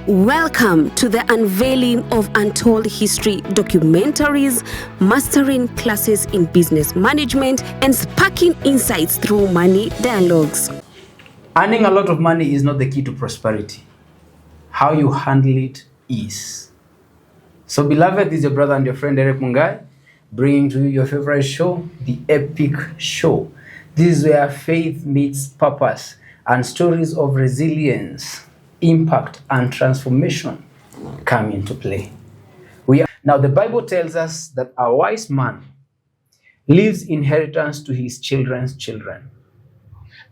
Welcome to the unveiling of untold history documentaries, mastering classes in business management, and sparking insights through money dialogues. Earning a lot of money is not the key to prosperity. How you handle it is. So beloved, this is your brother and your friend Eric Mungai, bringing to you your favorite show, The Epic Show. This is where faith meets purpose and stories of resilience, impact, and transformation come into play. Now, the Bible tells us that a wise man leaves inheritance to his children's children.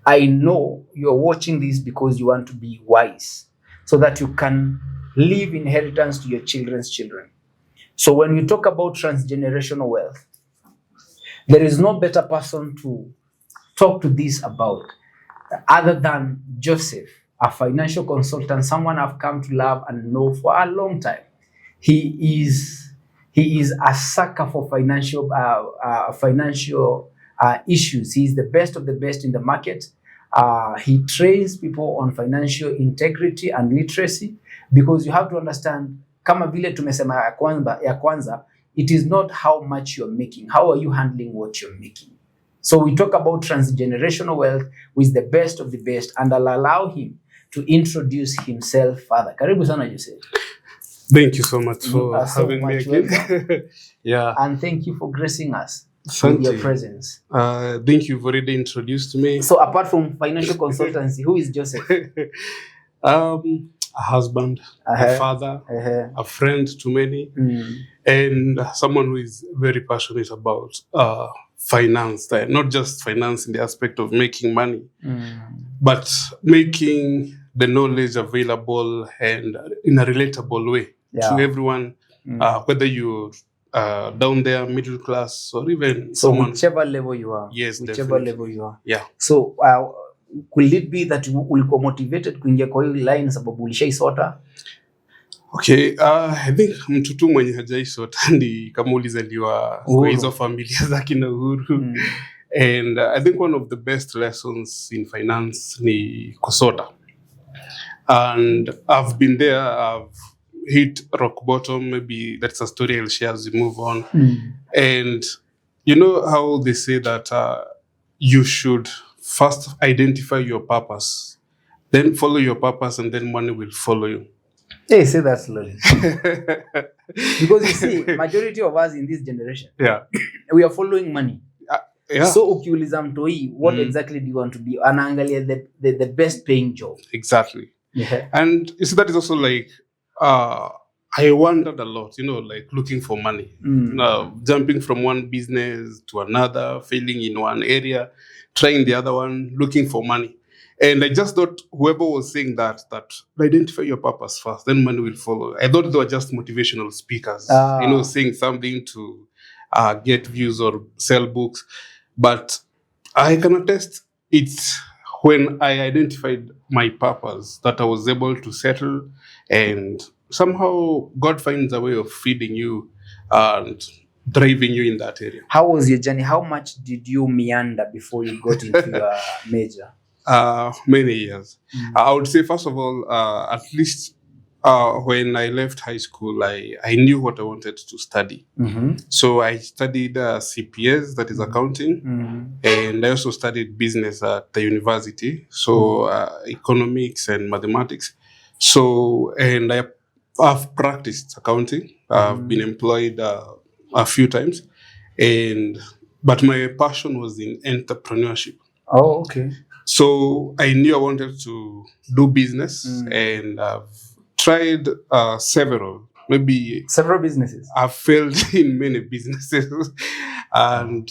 I know you're watching this because you want to be wise, so that you can leave inheritance to your children's children. So when you talk about transgenerational wealth, there is no better person to talk to this about other than Joseph, a financial consultant, someone I've come to love and know for a long time. He is a sucker for financial issues. He is the best of the best in the market. He trains people on financial integrity and literacy, because you have to understand, kama vile tumesema ya kwanza, it is not how much you're making. How are you handling what you're making? So we talk about transgenerational wealth with the best of the best, and I'll allow him to introduce himself further. Karibu sana, Joseph. Thank you so much for having me again. Yeah. And thank you for gracing us with your presence. Thank you for already introduced me. So apart from financial consultancy, who is Joseph? A husband, a father, a friend to many, and someone who is very passionate about finance. Not just finance in the aspect of making money, but making the knowledge available and in a relatable way to everyone, whether you're down there, middle class, or even someone. Whichever level you are. Yes, whichever definitely. level you are. Yeah. So could it be that ulikuwa motivated kuingia kwa hii line sababu ulishaisota? Okay, I think mtu tu mwenye hajaisota ndi kama ulizaliwa kwa hizo familia za kina Uhuru. And I think one of the best lessons in finance ni kusota. And I've been there, I've hit rock bottom. Maybe that's a story I'll share as we move on. And you know how they say that you should first identify your purpose, then follow your purpose, and then money will follow you. Hey, say that slowly. Because you see, majority of us in this generation, we are following money. So ukiuliza mtoi, what exactly do you want to be? Anaangalia the best paying job. Exactly. Yeah. And you see, that is also like, I wondered a lot, like looking for money. Jumping from one business to another, failing in one area, trying the other one, looking for money. And I just thought whoever was saying that identify your purpose first, then money will follow. I thought they were just motivational speakers, saying something to get views or sell books. But I can attest it's when I identified my purpose that I was able to settle, and somehow God finds a way of feeding you and driving you in that area. How was your journey? How much did you meander before you got into your major? Many years. I would say, first of all, at least when I left high school, I knew what I wanted to study. So I studied CPS, that is accounting, and I also studied business at the university, so economics and mathematics. So, and I've practiced accounting. I've been employed a few times, but my passion was in entrepreneurship. Oh, okay. So I knew I wanted to do business, and I've tried several businesses. I've failed in many businesses, and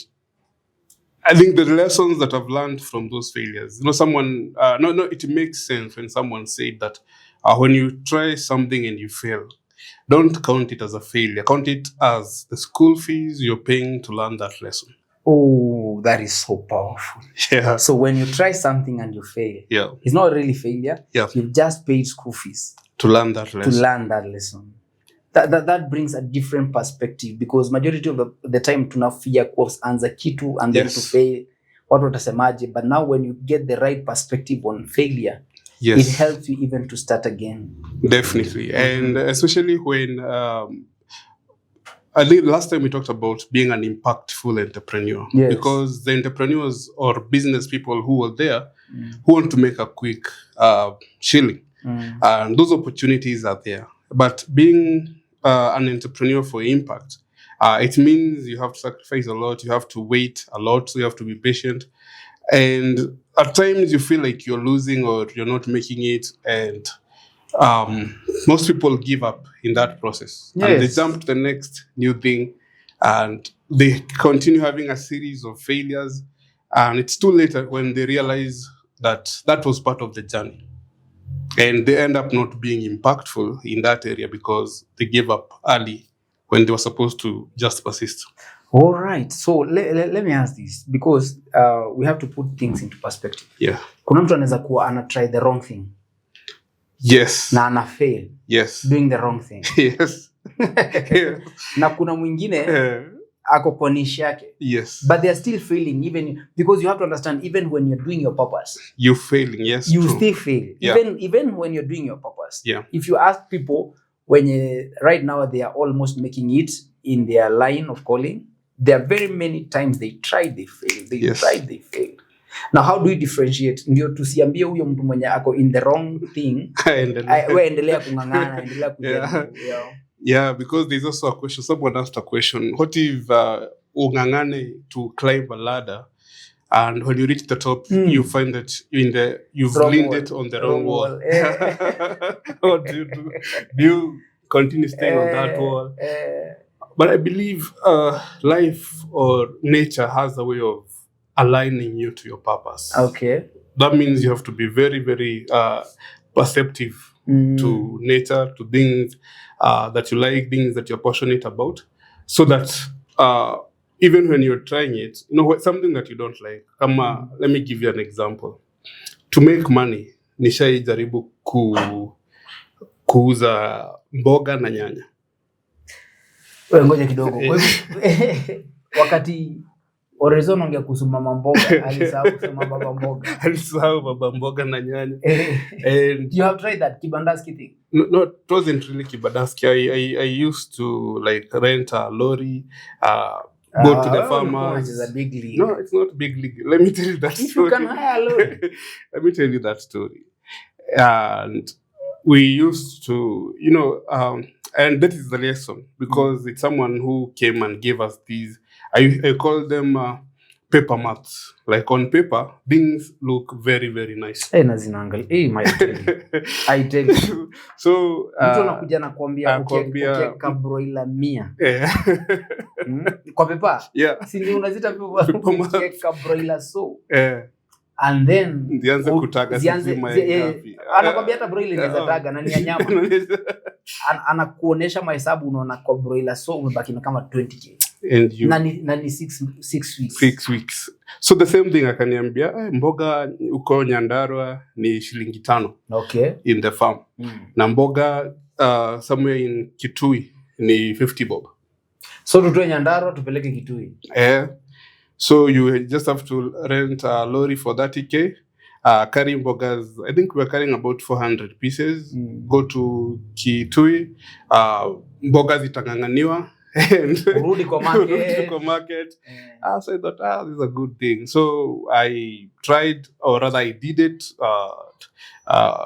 I think the lessons that I've learned from those failures, it makes sense when someone said that when you try something and you fail, don't count it as a failure. Count it as the school fees you're paying to learn that lesson. Oh, that is so powerful. Yeah. So when you try something and you fail, it's not really failure. Yeah. You've just paid school fees to learn that lesson. That brings a different perspective, because majority of the time tunafia kuanza kitu and then to fail, watu watasemaje. But now when you get the right perspective on failure, it helps you even to start again. Definitely. And especially when I think last time we talked about being an impactful entrepreneur, because the entrepreneurs or business people who were there who want to make a quick shilling, and those opportunities are there. But being an entrepreneur for impact, it means you have to sacrifice a lot, you have to wait a lot, so you have to be patient. And at times you feel like you're losing or you're not making it, and most people give up in that process, and they jump to the next new thing, and they continue having a series of failures, and it's too late when they realize that that was part of the journey, and they end up not being impactful in that area because they gave up early when they were supposed to just persist. All right, so let me ask this, because we have to put things into perspective. Kuna mtu anaweza kuwa ana try the wrong thing. Na ana fail. Doing the wrong thing. Na kuna mwingine ako kwa niche yake. But they are still failing, even because you have to understand, even when you're doing your purpose, you're failing. You still fail. Even when you're doing your purpose. If you ask people, right now they are almost making it in their line of calling, there are very many times they tried, they failed. They failed. Now, how do we differentiate? Ndio tusiambie huyo mtu mwenye ako in the wrong thing. Wewe endelea kungangana, endelea kujaribu. Because there's also a question. Someone asked a question. What if ungangane to climb a ladder, and when you reach the top, you find that you've leaned it on the wrong wall? What do you do? Do you continue staying on that wall? But I believe life or nature has a way of aligning you to your purpose. That means you have to be very, very perceptive to nature, to things that you like, things that you're passionate about, so that even when you're trying it, something that you don't like. Let me give you an example. To make money, nishai jaribu kuuza mboga na nyanya. Ngoja kidogo. Wakati Horizon ongea kuhusu mama mboga, alisahau kusema baba mboga. Alisahau baba mboga na nyanya. And you have tried that kibandaski thing? No, it wasn't really kibandaski. I used to rent a lorry, go to the farmers. It's a big league. No, it's not big league. Let me tell you that story. If you can hire a lorry. Let me tell you that story. And we used to, and that is the lesson, because it's someone who came and gave us these, I call them paper mats. Like on paper, things look very, very nice. I tell you. So, mtu anakuja na kuambia ukiweka broiler 100. Kwa paper? Si ndio unazita paper ukiweka broiler so. And then zianze kutaga sima ngapi. Anakwambia hata broiler inaweza taga na ni ya nyama. Anakuonesha mahesabu, unaona kwa broiler so umebaki na kama 20k. And you na ni 6 weeks. 6 weeks. So the same thing akaniambia, mboga uko Nyandarua ni shilingi 5. In the farm. Na mboga somewhere in Kitui ni 50 bob. So tutoe Nyandarua tupeleke Kitui. So you just have to rent a lorry for 30k, carry mbogas. I think we're carrying about 400 pieces. Go to Kitui, mbogas itanganganiwa, and urudi kwa market. So I thought, this is a good thing. So I tried, or rather I did it.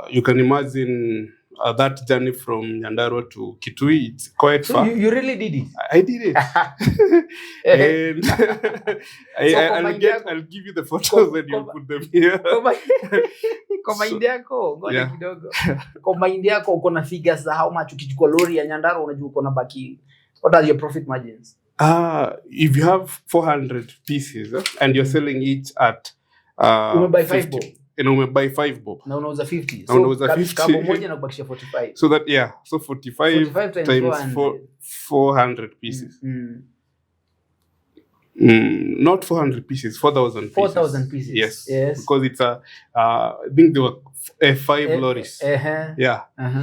You can imagine that journey from Nyandarua to Kitui, it's quite far. You really did it? I did it. And I'll give you the photos and you'll put them here. Kwa mahindi yako, ngoja kidogo. Kwa mahindi yako uko na figures za how much ukichukua lori ya Nyandarua unajua uko na baki. What are your profit margins? If you have 400 pieces and you're selling each at buy 5 bob. Umebuy 5 bob. Na unauza 50. Na unauza 50. Kama moja na kubakisha 45. So that, so 45 times 400 pieces. Not 400 pieces, 4,000 pieces. 4,000 pieces. Yes. Because it's I think there were 5 lorries.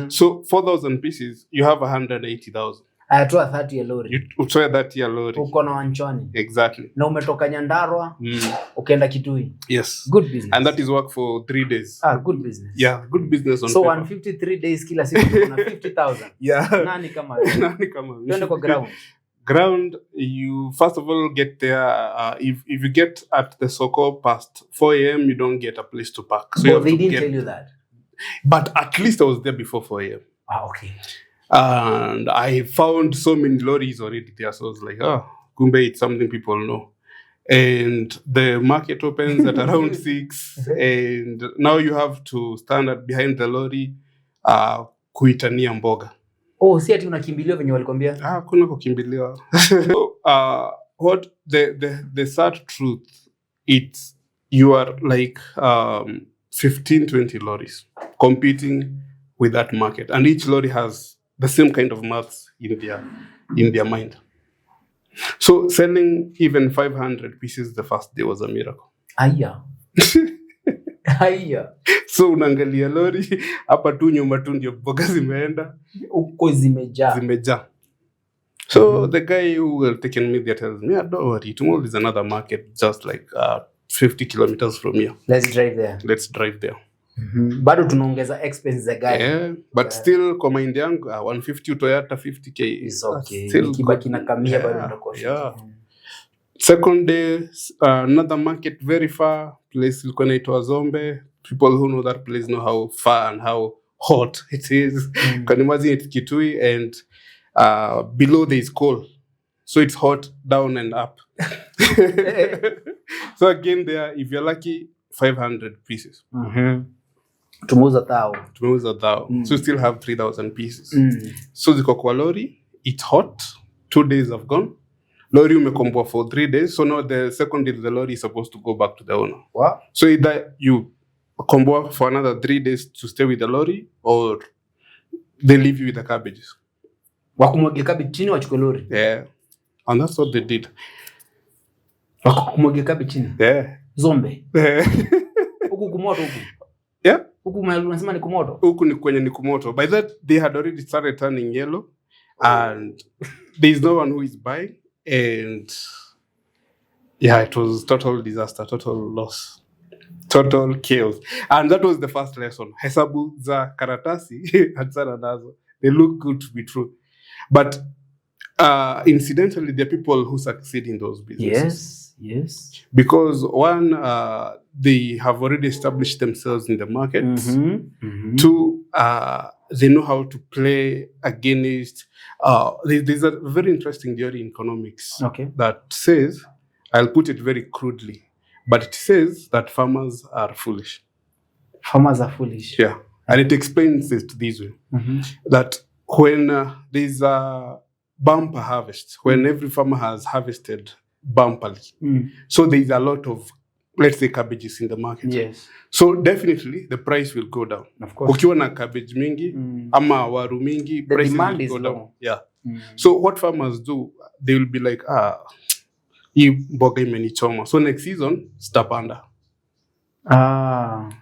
So 4,000 pieces, you have 180,000. Ayatoa 30 ya lori. Utoe 30 ya lori. Uko na Wanchoni. Exactly. Na umetoka Nyandarua, ukaenda Kitui. Yes. Good business. And that is work for 3 days. Good business. Yeah, good business on so paper. 153 days kila siku kuna 50,000. Yeah. Nani kama wewe? Nani kama wewe? Twende kwa ground. Ground, you first of all get there. If you get at the Soko past 4 a.m., you don't get a place to park. So they didn't tell you that. But at least I was there before 4 a.m. Okay. And I found so many lorries already there. So I was like, kumbe, it's something people know. And the market opens at around 6. And now you have to stand behind the lorry, kuitania mboga. Si ati unakimbiliwa venye walikwambia? Kuna kukimbiliwa. So, what the sad truth, it's you are like 15-20 lorries competing with that market, and each lorry has the same kind of maths in their mind. So selling even 500 pieces the first day was a miracle. Aya. So unaangalia lori hapa tu nyuma tu ndio mboga zimeenda uko zimejaa. So the guy who had taken me there tells me, don't worry, tomorrow is another market just like 50 kilometers from here. Let's drive there. Bado tunaongeza expenses za gari. Yeah, but still kwa mind yangu 150 Toyota 50k is okay. Nikibaki na kamia bado ndako. Yeah. Second day, another market very far, place ilikuwa inaitwa Zombe. People who know that place know how far and how hot it is. Can imagine it's Kitui, and below there is coal. So it's hot down and up. So again there, if you're lucky, 500 pieces. Tumeuza 1,000. So you still have 3,000 pieces. So ziko kwa lori, it's hot. 2 days have gone. Lorry umekomboa for 3 days. So now the second day the lorry is supposed to go back to the owner. Wow. So either you komboa for another 3 days to stay with the lorry, or they leave you with the cabbages. Wakumwagia cabbage chini wachukue lorry. Yeah. And that's what they did. Wakumwagia cabbage chini. Yeah. Zombe. Huku kumoto huku. Yeah. Huku unasema ni kumoto. Huku ni kwenye ni kumoto. By that they had already started turning yellow, and there is no one who is buying. And yeah, it was total disaster, total loss, total chaos. And that was the first lesson. Hesabu za karatasi hatsana nazo. They look good to be true. But incidentally, there are people who succeed in those businesses. Yes. Because one, they have already established themselves in the market. Two, they know how to play against. There's a very interesting theory in economics that says, I'll put it very crudely, but it says that farmers are foolish. Farmers are foolish. Yeah. And it explains it this way. That when there's a bumper harvest, when every farmer has harvested bumperly, so there's a lot of, let's say, cabbages in the market. Yes. So definitely the price will go down. Of course. Ukiwa na cabbage mingi, ama waru mingi, the prices demand will is go low. down. Yeah. So what farmers do, they will be like, hii mboga imenichoma. So next season, stapanda.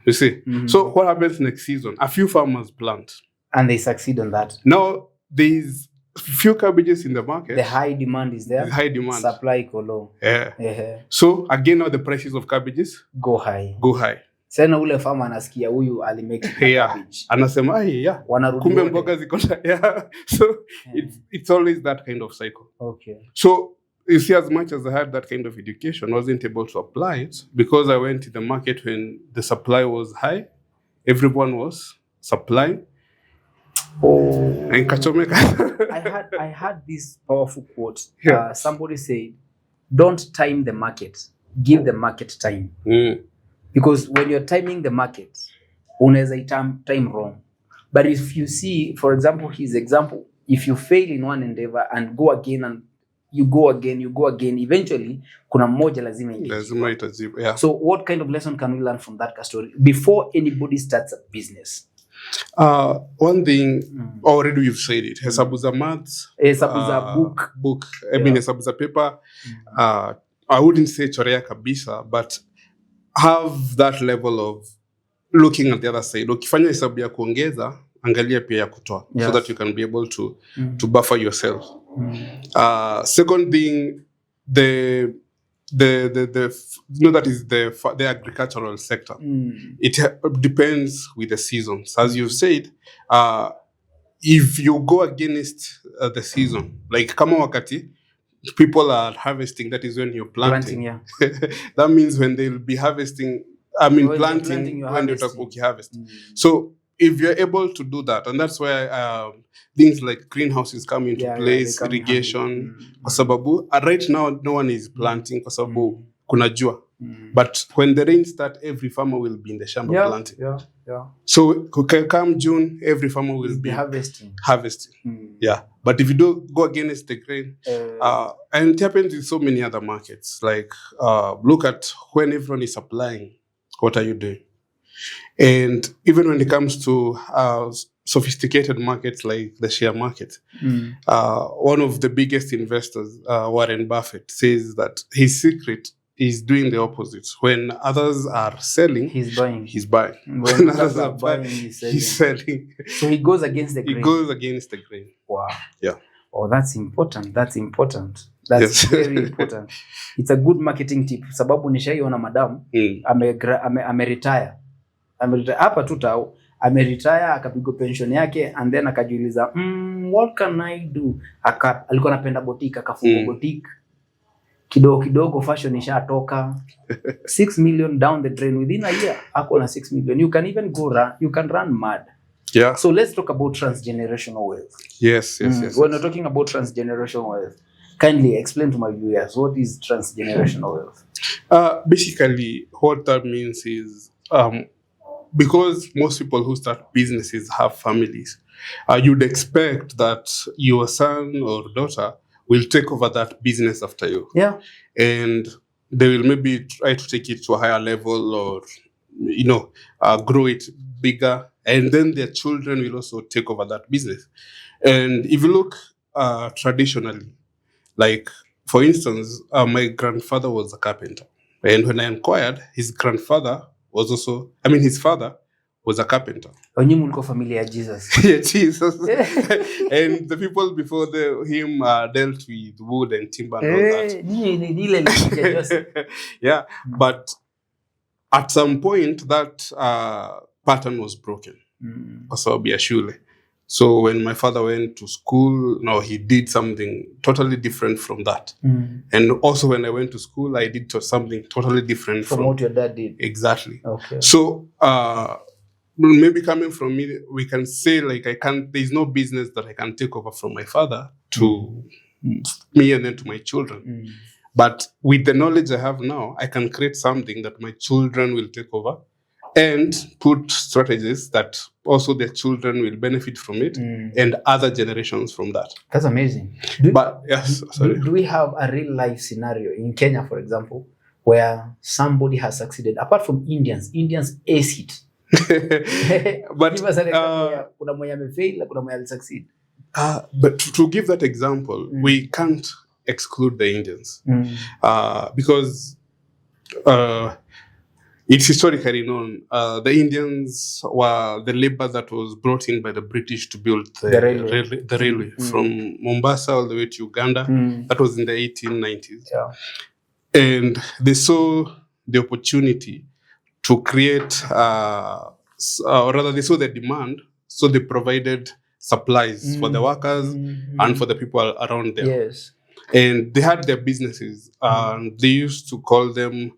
You see? So what happens next season? A few farmers plant. And they succeed on that. Now, there's few cabbages in the market. The high demand is there. The high demand. Supply go low. Yeah. So again, now the prices of cabbages go high. Sasa ule farmer anasikia huyu alimake cabbage. Anasema kumbe mboga ziko so it's always that kind of cycle. Okay. So you see, as much as I had that kind of education, I wasn't able to apply it because I went to the market when the supply was high. Everyone was supplying. And I had this powerful quote. Somebody said, "Don't time the market. Give the market time." Because when you're timing the market, unaweza time wrong. But if you see, for example, his example, if you fail in one endeavor and go again and you go again, eventually kuna moja lazima itajibu. Yeah. So what kind of lesson can we learn from that story before anybody starts a business? One thing, already you've said it, hesabu za maths, hesabu za book, I mean hesabu za paper, I wouldn't say chorea kabisa, but have that level of looking at the other side. Ukifanya hesabu ya kuongeza, angalia pia ya kutoa, Yes. so that you can be able to buffer yourself. Second thing, the that is the agricultural sector. It depends with the seasons, as you've said. If you go against the season, like kama wakati people are harvesting, that is when you're planting. Yeah. That means when they'll be harvesting, planting when you're harvesting. So if you're able to do that, and that's where things like greenhouses come into place, irrigation. Kwa sababu right now no one is planting kwa sababu kuna jua. But when the rain starts, every farmer will be in the shamba planting. So come June, every farmer will be harvesting. Yeah. But if you do go against the grain, and it happens in so many other markets, like look at when everyone is supplying, what are you doing? And even when it comes to sophisticated markets like the share market, one of the biggest investors, Warren Buffett, says that his secret is doing the opposite. When others are selling, he's buying. When others are buying, he's selling. So he goes against the grain. He goes against the grain. Wow. Yeah. Oh, that's important. That's very important. It's a good marketing tip. Sababu nishaiona madam ameretire. Hapa tu tao ameretire, akapiga pension yake, and then akajiuliza what can I do? Alikuwa anapenda boutique, akafunga boutique. Kidogo fashion ishatoka. 6 million down the drain within a year. Ako na 6 million. You can even you can run mad. Yeah. So let's talk about transgenerational wealth. Yes. When we're talking about transgenerational wealth, kindly explain to my viewers, what is transgenerational wealth? Basically, what that means is because most people who start businesses have families, you'd expect that your son or daughter will take over that business after you. Yeah. And they will maybe try to take it to a higher level, or, grow it bigger. And then their children will also take over that business. And if you look traditionally, like, for instance, my grandfather was a carpenter. And when I inquired, his father was a carpenter. Onyi mko familia ya Jesus. Yeah, Jesus. And the people before him dealt with wood and timber and all that. Yeah, but at some point that pattern was broken. Kwa sababu ya shule. So when my father went to school, he did something totally different from that. And also when I went to school, I did something totally different from what your dad did. Exactly. Okay. So maybe coming from me, we can say there's no business that I can take over from my father to me and then to my children. But with the knowledge I have now, I can create something that my children will take over and put strategies that also their children will benefit from it and other generations from that. That's amazing. Do we have a real life scenario in Kenya, for example, where somebody has succeeded? Apart from Indians ace it. But kuna mwenye amefail na kuna mwenye alissucceed. But to give that example, we can't exclude the Indians because it's historically known. The Indians were the labor that was brought in by the British to build the railway from Mombasa all the way to Uganda. That was in the 1890s. Yeah. And they saw the opportunity to create, or rather they saw the demand, so they provided supplies for the workers and for the people around them. Yes. And they had their businesses, and they used to call them,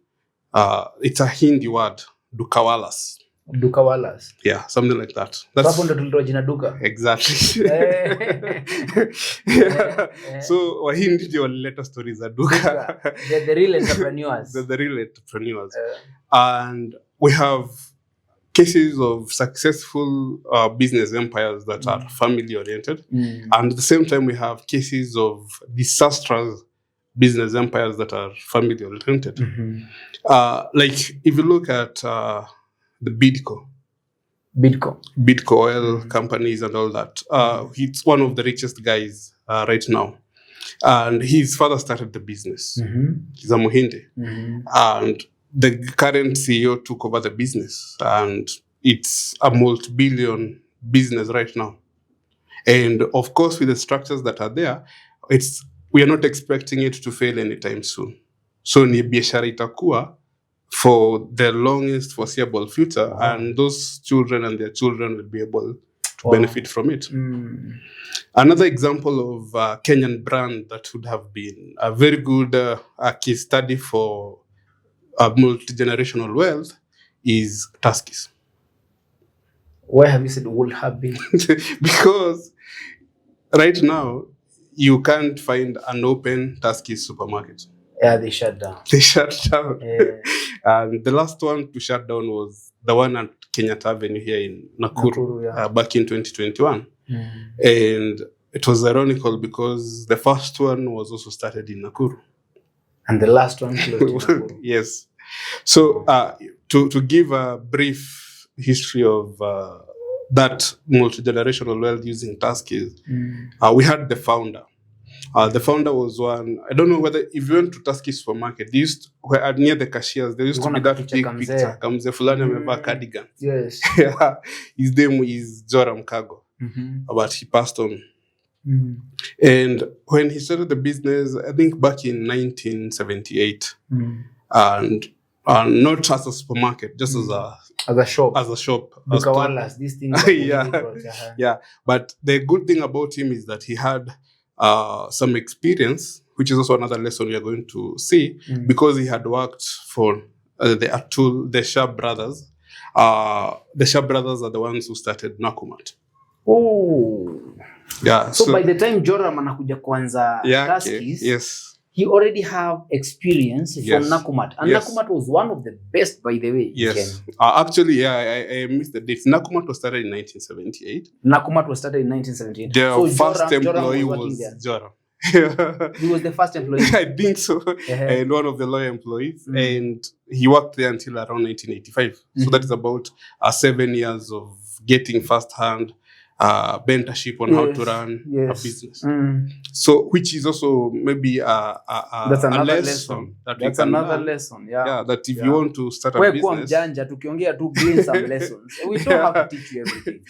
it's a Hindi word, dukawalas. Dukawalas. Yeah, something like that. That's duka. Exactly. So Wahindi ndio walileta stories za duka. They're the real entrepreneurs. They're the real entrepreneurs. And we have cases of successful business empires that are family oriented. And at the same time, we have cases of disastrous business empires that are family oriented. Like if you look at the Bidco oil companies and all that. He's one of the richest guys right now. And his father started the business. He's a Muhindi. And the current CEO took over the business. And it's a multi-billion business right now. And of course, with the structures that are there, we are not expecting it to fail anytime soon. So ni biashara itakuwa for the longest foreseeable future, and those children and their children will be able to benefit from it. Another example of a Kenyan brand that would have been a very good case study for multi-generational wealth is Tuskys. Why have you said would have been? Because right now, you can't find an open Tuskys supermarket. Yeah, they shut down. They shut down. Yeah. And the last one to shut down was the one at Kenyatta Avenue here in Nakuru, back in 2021. And it was ironical because the first one was also started in Nakuru. And the last one closed in Nakuru. Yes. So to give a brief history of that multi-generational wealth using Tuskys, we had the founder. The founder was one. I don't know whether if you went to Tuskys supermarket, they used near the cashiers. There used to be that big picture. Kamze fulani amevaa cardigan. Yes. Yeah. His name is Joram Kago, but he passed on. And when he started the business, I think back in 1978, and not as a supermarket, just as a shop. As a shop. Bukawalas, these things. Yeah. But the good thing about him is that he had some experience, which is also another lesson we are going to see, because he had worked for the Sharp brothers. The Sharp brothers are the ones who started Nakumatt. Oh. Yeah. So by the time Joram anakuja kuanza Tuskys, yes, he already have experience from Nakumatt. And Nakumatt was one of the best, by the way. Yes. Actually, I missed the dates. Nakumatt was started in 1978. Nakumatt was started in 1978. The first employee was Joram. He was the first employee. I think so. And one of the loyal employees. And he worked there until around 1985. So that is about 7 years of getting first-hand mentorship on how to run a business. So, which is also maybe that's another lesson. That's another lesson. Yeah. That if you want to start a business, kuwa mjanja tukiongea tu gain some lessons. We don't have to teach you everything.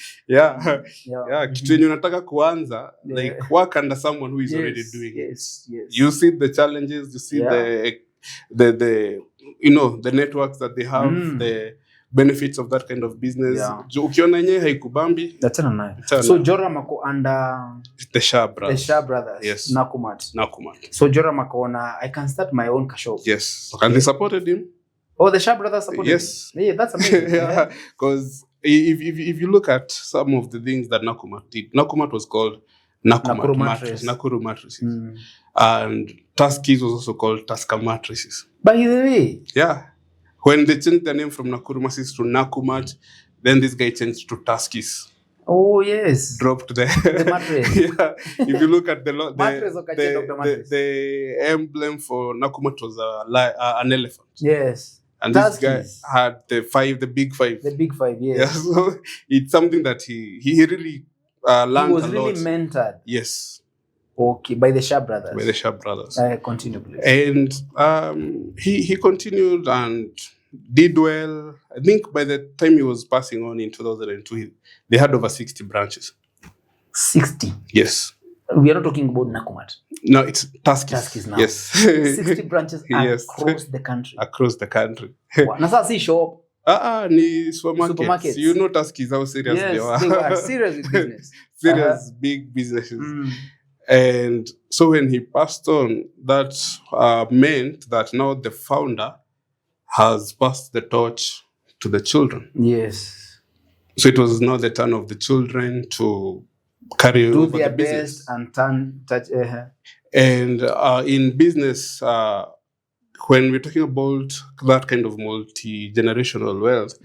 Kitu yenye unataka kuanza, like work under someone who is already doing it. You see the challenges, you see the the networks that they have, the benefits of that kind of business. Ukiona yenyewe haikubambi, that's not. So Joram ako under the Sharp brothers. The Sharp brothers. Yes. Nakumatt. So Joram akaona, I can start my own shop. Yes. And they supported him. Oh, the Sharp brothers supported him. Yeah, that's amazing. Because if you look at some of the things that Nakumatt did, Nakumatt was called Nakuru mattresses. And Tuskys was also called Tusker mattresses. By the way. Yeah. When they changed the name from Nakuru mattresses to Nakumatt, then this guy changed to Tuskys. Oh yes. Dropped the mattress. If you look at the emblem for Nakumatt was an elephant. Yes. And this guy had the big five. The big five, yes. Yeah, so it's something that he really learned a lot. He was really mentored. Yes. Okay, by the Sharp brothers. By the Sharp brothers. Continue, please. And he continued and did well. I think by the time he was passing on in 2002, they had over 60 branches. 60? Yes. We are not talking about Nakumatt. No, it's Tuskys. Tuskys now. Yes. 60 branches across the country. Across the country. Na sasa si shop. Ni supermarkets. You know Tuskys, how serious they are. Yes, they were serious with business. Serious, big businesses. And so when he passed on, that meant that now the founder has passed the torch to the children. Yes. So it was now the turn of the children to carry over the business. Do their best and And in business, when we're talking about that kind of multi-generational wealth,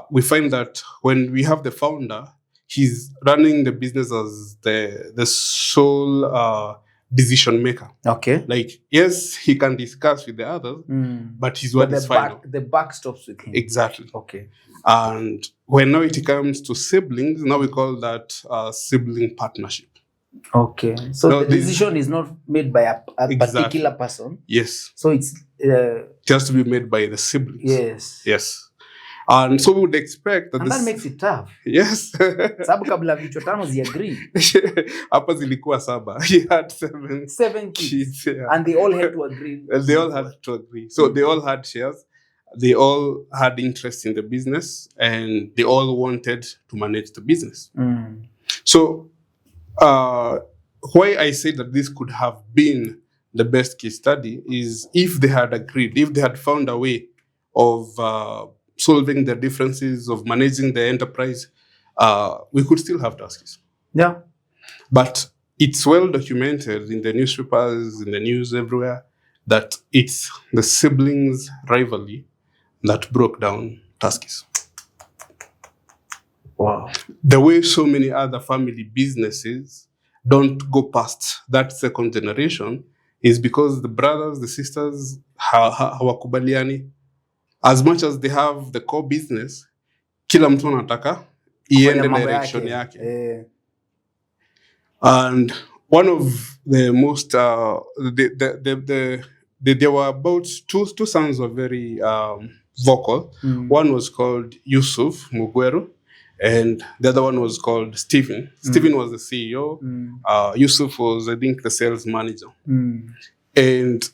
we find that when we have the founder, he's running the business as the sole decision maker. Okay. Like, yes, he can discuss with the others, but his word is final. The buck stops with him. Exactly. Okay. And when now it comes to siblings, now we call that sibling partnership. Okay. So the decision is not made by a particular person. Yes. So it's... it has to be made by the siblings. Yes. Yes. And so we would expect that and that makes it tough. Yes. Sababu kabla vichwa tano agree. Hapa zilikuwa 7. He had 7 kids. Yeah. And they all had to agree. And they all had to agree. So they all had shares. They all had interest in the business, and they all wanted to manage the business. So why I say that this could have been the best case study is if they had agreed, if they had found a way of solving the differences, of managing the enterprise, we could still have Tuskies. Yeah. But it's well documented in the newspapers, in the news, everywhere, that it's the siblings' rivalry that broke down Tuskies. Wow. The way so many other family businesses don't go past that second generation is because the brothers, the sisters, hawakubaliani. As much as they have the core business, kila mtu anataka iende direction yake. And one of the most, there were about two sons were very vocal. One was called Yusuf Mugweru, and the other one was called Stephen. Stephen was the CEO. Yusuf was, I think, the sales manager. And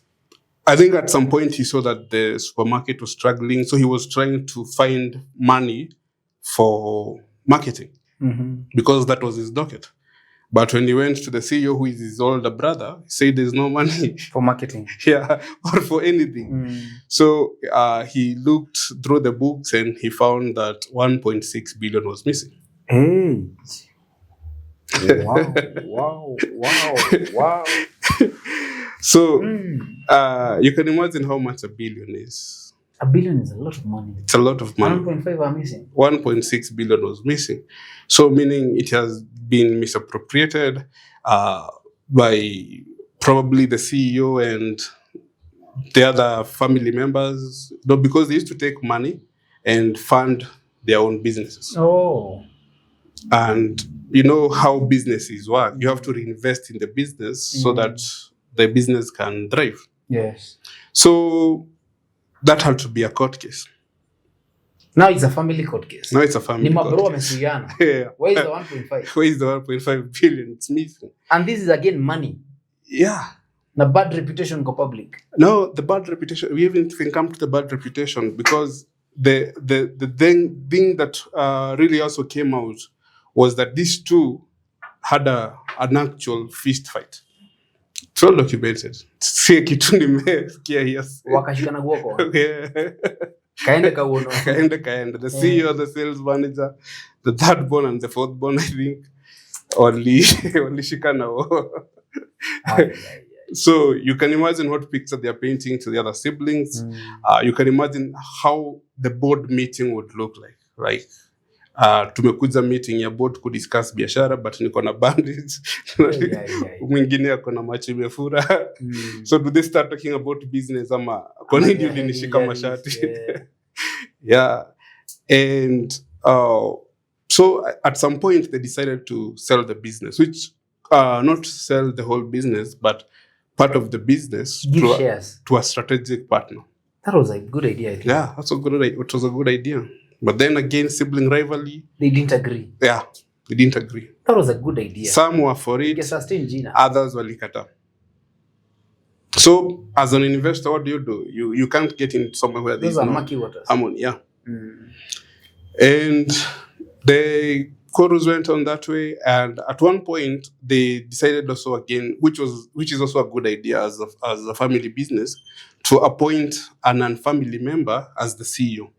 I think at some point he saw that the supermarket was struggling, so he was trying to find money for marketing because that was his docket. But when he went to the CEO, who is his older brother, he said there's no money for marketing. Yeah, or for anything. So he looked through the books and he found that 1.6 billion was missing. Hey. Wow. So you can imagine how much a billion is. A billion is a lot of money. It's a lot of money. 1.5 are missing. 1.6 billion was missing. So meaning it has been misappropriated by probably the CEO and the other family members, because they used to take money and fund their own businesses. Oh. And you know how businesses work. You have to reinvest in the business so that the business can thrive. Yes. So that had to be a court case. Now it's a family court case. Now it's a family court case. Yeah. Where is the 1.5? Where is the 1.5 billion? It's missing. And this is again money. Yeah. The bad reputation go public. No, the bad reputation. We even can come to the bad reputation because the thing that really also came out was that these two had an actual fist fight. It's all documented. Si kitu nimesikia yes. Wakashikana guoko. Kaenda. The CEO, the sales manager, the third born and the fourth born, I think, only shikana. So you can imagine what picture they are painting to the other siblings. You can imagine how the board meeting would look like. Like, tumekuja meeting ya board ku discuss biashara, but niko na bandage. Mwingine ako na macho imefura. So do they start talking about business ama kwa nini ulinishika mashati? Yeah. And so at some point they decided to sell the business, which not sell the whole business, but part of the business to a strategic partner. That was a good idea, I think. Yeah, it was a good idea. But then again, sibling rivalry. They didn't agree. Yeah, they didn't agree. That was a good idea. Some were for it. Others were likata. So, as an investor, what do? You can't get in somewhere where there's no murky waters. Harmony. Yeah. And the chorus went on that way, and at one point they decided also again, which is also a good idea as a family business, to appoint a non-family member as the CEO.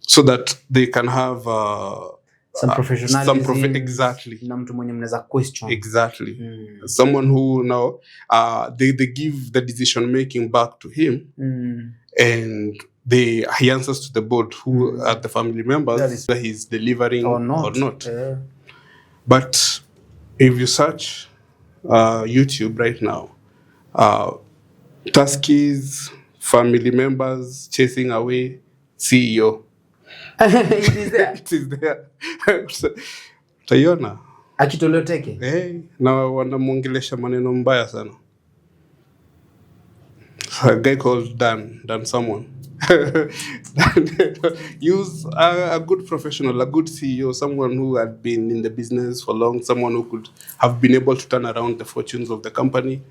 So that they can have some professionalism. Exactly. Na mtu mwenye mnaweza question. Exactly. Someone who now they give the decision making back to him, and he answers to the board who are the family members that he's delivering or not. But if you search YouTube right now, Tuskies, family members chasing away CEO. It is there. It is there. Utaiona. Akitoleo teke. Na wanamuongelesha maneno mbaya sana. A guy called Dan someone. Use a good professional, a good CEO, someone who had been in the business for long, someone who could have been able to turn around the fortunes of the company.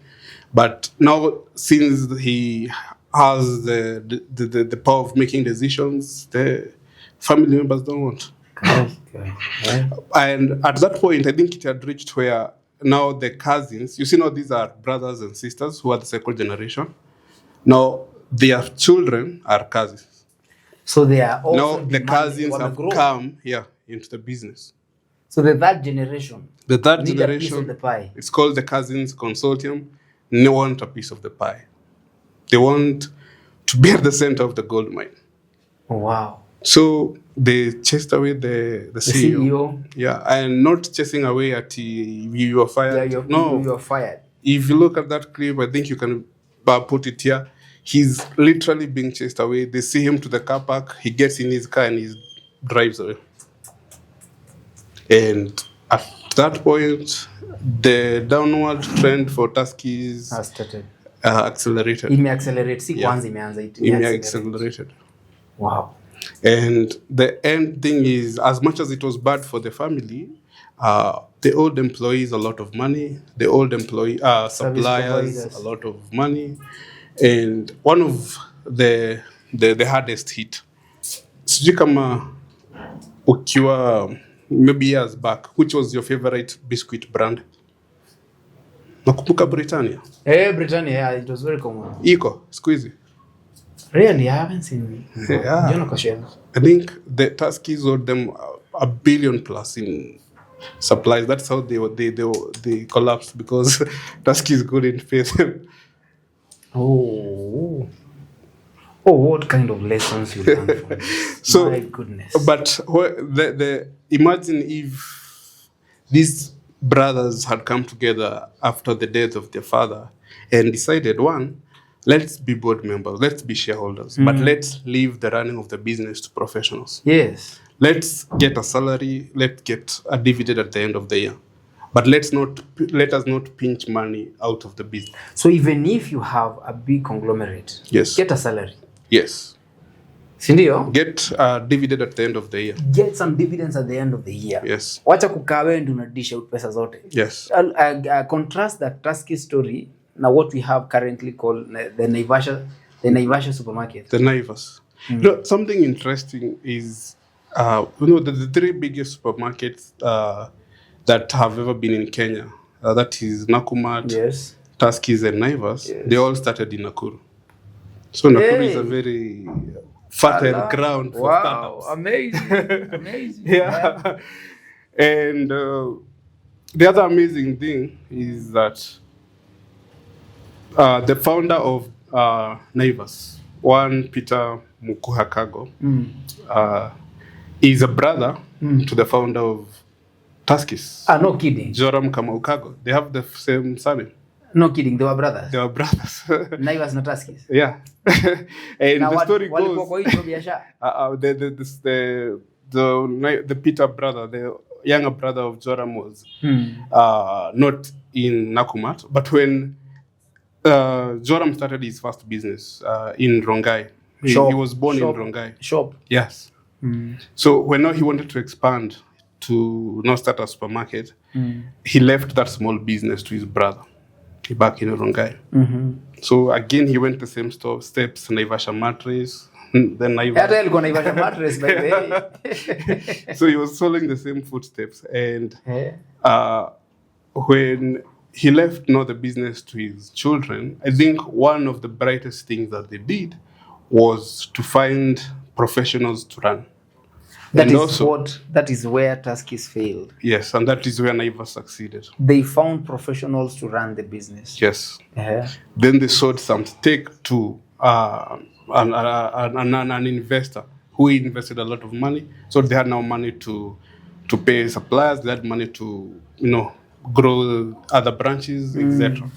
But now, since he has the power of making decisions, the family members don't want. Okay. Yeah. And at that point, I think it had reached where now the cousins, you see, now these are brothers and sisters who are the second generation. Now their children are cousins. So they are also Now the cousins have come here into the business. So the third generation. The third need generation, a piece of the pie. It's called the Cousins Consortium. They want a piece of the pie. They want to be at the center of the gold mine. Oh, wow. So they chased away the CEO. Yeah, and not chasing away at you are fired. Yeah, you are fired. If you look at that clip, I think you can put it here. He's literally being chased away. They see him to the car park. He gets in his car and he drives away. And at that point, the downward trend for Tuskies has started. Accelerated. It may accelerate. Accelerated. Wow. And the end thing is, as much as it was bad for the family, the old employees a lot of money, the old suppliers a lot of money, and one of the hardest hit. Sijui kama ukiwa maybe years back, which was your favorite biscuit brand? Nakumbuka Britannia. Britannia, yeah, it was very common. Iko, squeezy. Really, I haven't seen it. Yeah. I think the Tuskies owed them $1 billion plus in supplies. That's how they collapsed, because Tuskies couldn't pay them. Oh, what kind of lessons you learn from this? So, my goodness. But imagine if these brothers had come together after the death of their father and decided, one, let's be board members, let's be shareholders, but let's leave the running of the business to professionals. Yes. Let's get a salary, let's get a dividend at the end of the year. But let us not pinch money out of the business. So even if you have a big conglomerate, yes, get a salary. Yes. Sindio? Get a dividend at the end of the year. Get some dividends at the end of the year. Yes. Wacha kukaa wewe ndio unadish out pesa zote. Yes. I'll contrast that Tusky story now what we have currently called the Naivasha supermarket. The Naivas. Something interesting is the three biggest supermarkets that have ever been in Kenya. That is Nakumatt, yes, Tuskies, and Naivas. Yes. They all started in Nakuru. So Nakuru is a very fertile ground for startups. Amazing. Yeah. And the other amazing thing is that the founder of Naivas, one Peter Mukuhakago, is a brother to the founder of Tuskies. No kidding. Joram Kamaukago. They have the same surname. No kidding. They were brothers. Naivas na Tuskies. Yeah. And now the story goes. The Peter brother, the younger brother of Joram, was not in Nakumatt, but when Joram started his first business in Rongai. He was born in Rongai. Shop. Yes. So when now he wanted to expand to now start a supermarket, he left that small business to his brother back in Rongai. So again, he went the same steps, Naivasha mattress, then Naivasha mattress, by the way. So he was following the same footsteps. And when he left now the business to his children, I think one of the brightest things that they did was to find professionals to run. That is where Tuskies failed. Yes, and that is where Naivas succeeded. They found professionals to run the business. Yes. Then they sold some stake to an investor who invested a lot of money. So they had now money to pay suppliers. They had money to grow other branches, etc.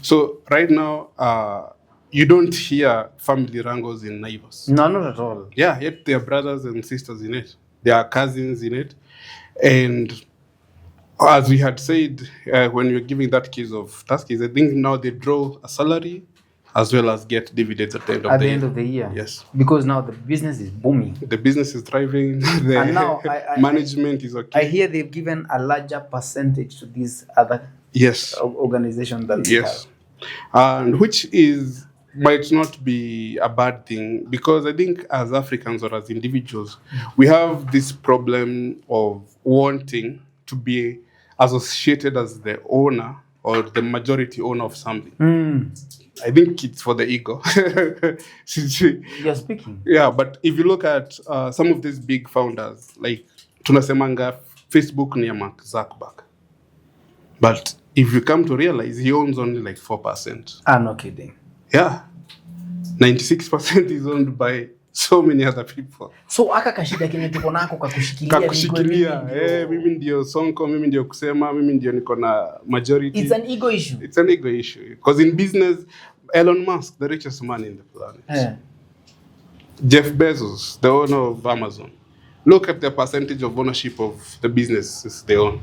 So right now, you don't hear family wrangles in Naivas. No, not at all. Yeah, yet there are brothers and sisters in it. There are cousins in it. And as we had said, when we were giving that case of Tuskies, I think now they draw a salary as well as get dividends at the end of at the the year. end of the year. Yes. Because now the business is booming. The business is thriving. The And now management is okay. I hear they've given a larger percentage to these other Yes. organizations that they Yes. And which might not be a bad thing, because I think as Africans or as individuals, we have this problem of wanting to be associated as the owner or the majority owner of something. I think it's for the ego. You're speaking. Yeah, but if you look at some of these big founders, like tunasemanga Facebook ni ya Mark Zuckerberg. But if you come to realize, he owns only like 4%. I'm not kidding. Yeah. 96% is owned by so many other people. So aka kashida kenye tuko nako kakushikilia. Mimi ndio sonko, mimi ndio kusema, mimi ndio niko na majority. It's an ego issue. It's an ego issue. Because in business, Elon Musk, the richest man in the planet. Jeff Bezos, the owner of Amazon. Look at the percentage of ownership of the businesses they own.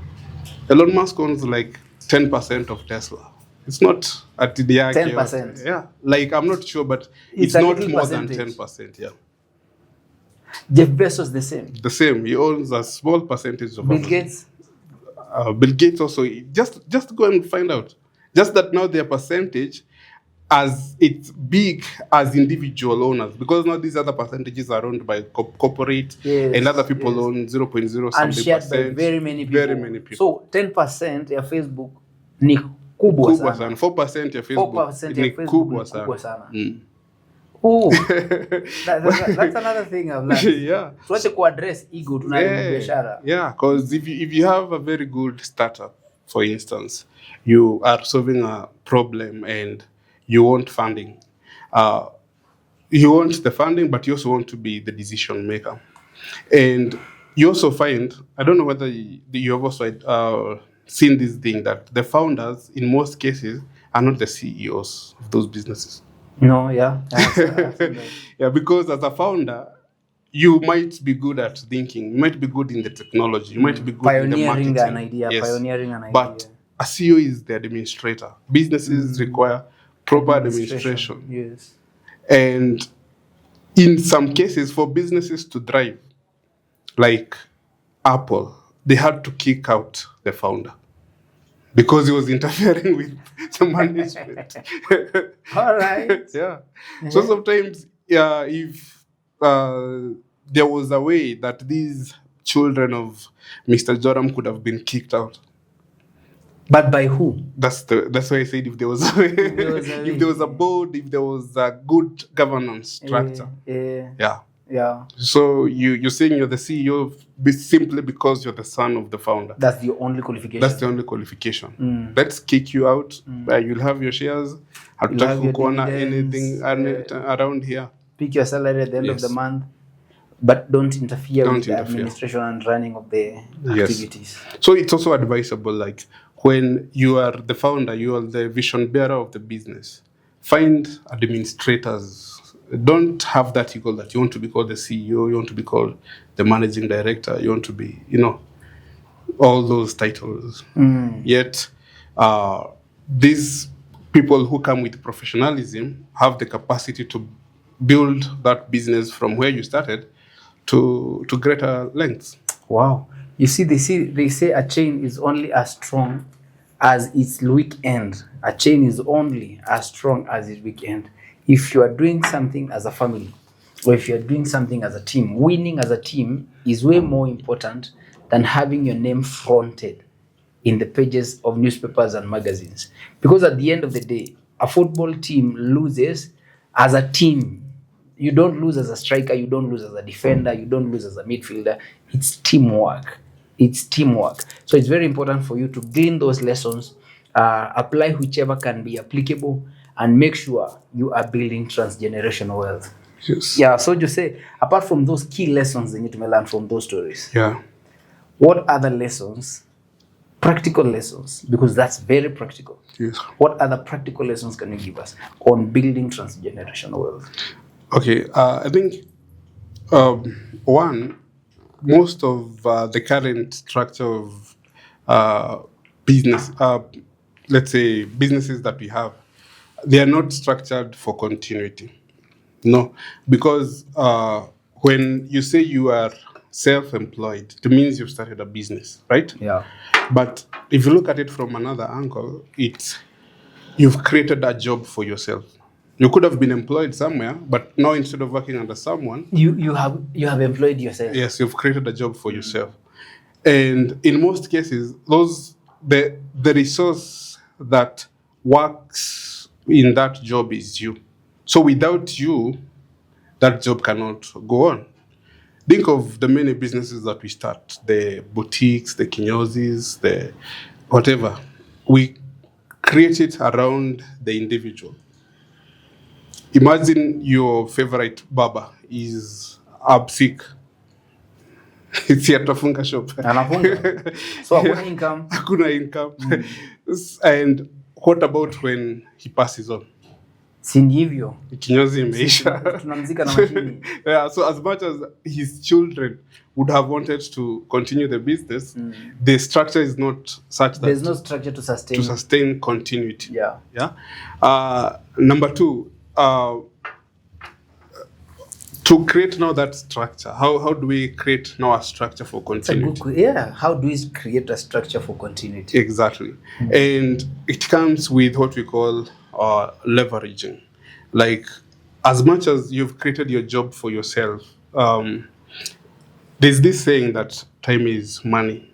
Elon Musk owns like 10% of Tesla. It's not at the 10%. Yeah, like I'm not sure, but it's not more than 10%. Yeah. Jeff Bezos the same. The same. He owns a small percentage of Bill Amazon. Gates. Bill Gates also. Just go and find out. Just that now their percentage, as it's big as individual owners, because now these other percentages are owned by corporate, and other people own 0.0 something and shared percent. by very many people. Very many people. So 10% ya Facebook ni kubwa sana. 4% ya Facebook 4% ni ya Facebook kubwa ni kubwa sana. sana. Oh, that's another thing I've learned. Yeah. Tuache kuaddress ego tunayo biashara. Yeah, because if you have a very good startup, for instance, you are solving a problem and you want funding. You want the funding, but you also want to be the decision maker. And you also find, I don't know whether you have also seen this thing, that the founders, in most cases, are not the CEOs of those businesses. No, yeah. Yeah, because as a founder, you might be good at thinking, you might be good in the technology, you might be good in the marketing. Pioneering an idea. But a CEO is the administrator. Businesses require proper administration. Yes. And in some cases, for businesses to thrive, like Apple, they had to kick out the founder because he was interfering with the management. All right. Yeah. So sometimes, if there was a way that these children of Mr. Joram could have been kicked out. But by who? That's why I said if there was a way, if there was a board, if there was a good governance structure. Yeah. So you're saying you're the CEO simply because you're the son of the founder. That's the only qualification. That's the only qualification. Let's kick you out. You'll have your shares. Hatutaki kuona anything around here. Pick your salary at the end of the month, but don't interfere with the administration and running of the activities. So it's also advisable, like when you are the founder, you are the vision bearer of the business. Find administrators. Don't have that ego that you want to be called the CEO, you want to be called the managing director, you want to be, all those titles. Yet, these people who come with professionalism have the capacity to build that business from where you started to greater lengths. Wow. You see, they say a chain is only as strong as its weak end. A chain is only as strong as its weak end. If you are doing something as a family, or if you are doing something as a team, winning as a team is way more important than having your name fronted in the pages of newspapers and magazines. Because at the end of the day, a football team loses as a team. You don't lose as a striker, you don't lose as a defender, you don't lose as a midfielder. It's teamwork. It's teamwork. So it's very important for you to glean those lessons, apply whichever can be applicable, and make sure you are building transgenerational wealth. Yes. Yeah, so just say, apart from those key lessons they need to learn from those stories, what other lessons, practical lessons, because that's very practical. Yes. What other practical lessons can you give us on building transgenerational wealth? Okay, I think one, most of the current structure of business, let's say businesses that we have, they are not structured for continuity. No, because when you say you are self-employed, it means you've started a business, right? Yeah. But if you look at it from another angle, you've created a job for yourself. You could have been employed somewhere, but now instead of working under someone, you have employed yourself. yes, you've created a job for yourself. And in most cases, the resource that works in that job is you. So without you, that job cannot go on. Think of the many businesses that we start, the boutiques, the kinyozis, the whatever. We create it around the individual. Imagine your favorite barber is sick. It's here to funga shop. Anafunga. So hakuna income. Hakuna income. And what about when he passes on? Si ndivyo. Kinyozi imeisha. Tunamzika na mashini. Yeah, so as much as his children would have wanted to continue the business, the structure is not such that there's no structure to sustain continuity. Yeah. Yeah. Number two, to create now that structure, how do we create now a structure for continuity? How do we create a structure for continuity? Exactly. And it comes with what we call leveraging. Like, as much as you've created your job for yourself, there's this saying that time is money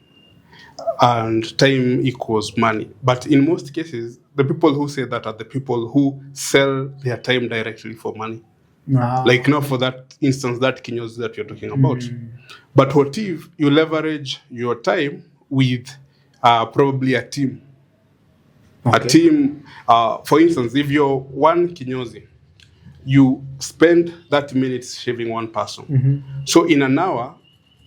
and time equals money. But in most cases, the people who say that are the people who sell their time directly for money. Wow. Like now for that instance, that kinyozi that you're talking about. But what if you leverage your time with probably a team? Okay. A team, for instance, if you're one kinyozi, you spend 30 minutes shaving one person. So in an hour,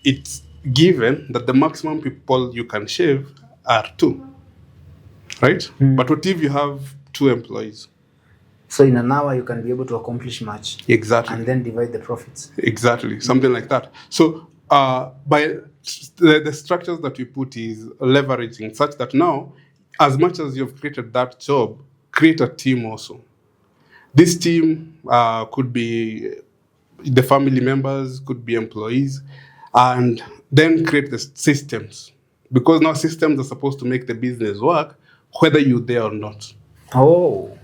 it's given that the maximum people you can shave are 2. Right? But what if you have 2 employees? So in an hour, you can be able to accomplish much. Exactly. And then divide the profits. Exactly. Something like that. So by the structures that we put is leveraging such that now, as much as you've created that job, create a team also. This team could be the family members, could be employees, and then create the systems. Because now systems are supposed to make the business work, whether you're there or not. Oh.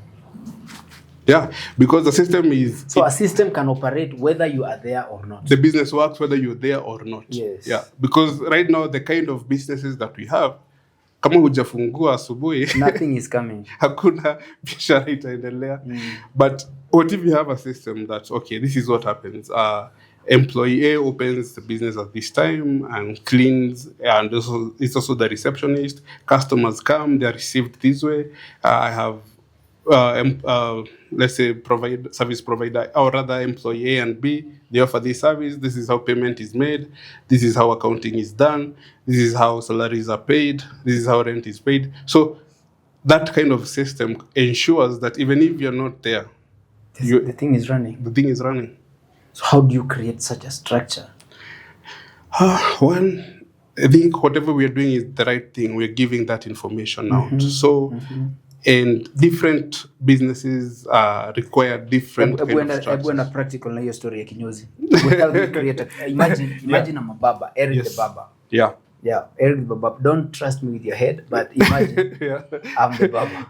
Yeah, because the system is... So a system can operate whether you are there or not. The business works whether you're there or not. Yes. Yeah, because right now, the kind of businesses that we have, kama hujafungua asubuhi, nothing is coming. Hakuna biashara itaendelea. But what if you have a system that, okay, this is what happens. Employee A opens the business at this time and cleans, and it's also the receptionist. Customers come, they are received this way. I have... let's say service provider, or rather employee A and B, they offer this service. This is how payment is made. This is how accounting is done. This is how salaries are paid. This is how rent is paid. So that kind of system ensures that even if you're not there, the thing is running. The thing is running. So how do you create such a structure? One, I think whatever we are doing is the right thing. We're giving that information out. So. And different businesses require different kind of structures. Ebu practical na hiyo story ya kinyozi. Imagine I'm a barber, Eric the barber. Yeah. Yeah, Eric the barber. Don't trust me with your head, but imagine I'm the barber.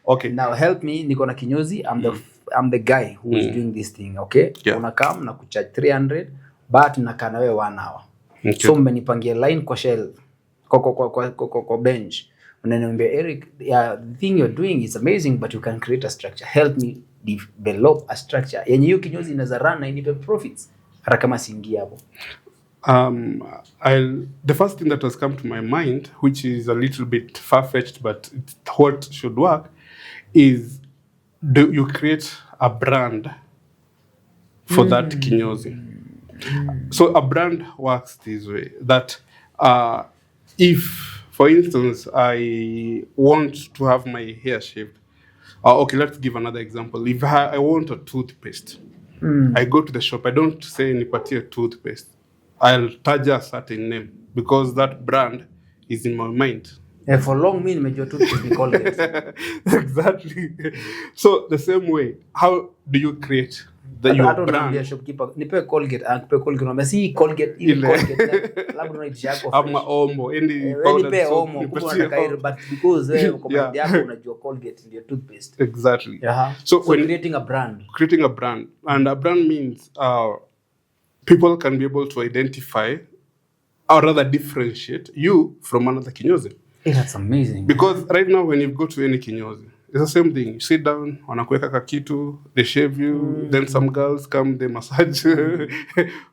Okay. Now help me, niko na kinyozi, I'm the guy who is doing this thing, okay? Yeah. Unakam na kucharge 300, but nakaa nawe 1 hour. Okay. So mmenipangia line kwa shelf, kwa bench. Unaniambia, Eric, the thing you're doing is amazing, but you can create a structure. Help me develop a structure. Yenye hiyo kinyozi inaweza run na inipe profits. Hata kama siingia hapo. The first thing that has come to my mind, which is a little bit far-fetched, but it's what should work, is you create a brand for that kinyozi. So a brand works this way, that if, for instance, I want to have my hair shaved. Okay, let's give another example. If I want a toothpaste, I go to the shop. I don't say nipatie toothpaste. I'll tag a certain name because that brand is in my mind. For long me nimejua toothpaste ni Colgate. Exactly. So the same way, how do you create your brand? Shopkeeper nipe Colgate, akupe Colgate, na si Colgate ile Colgate. Labda unaitisha yako. Ama Omo, any powder. Nipe Omo, kumbe unataka but because wewe kwa brand yako unajua Colgate ndio toothpaste. Exactly. So when creating a brand. Creating a brand. And a brand means people can be able to identify or rather differentiate you from another kinyozi. That's amazing. Because right now when you go to any kinyozi, it's the same thing. You sit down, wanakuweka kakitu, they shave you, then some girls come, they massage,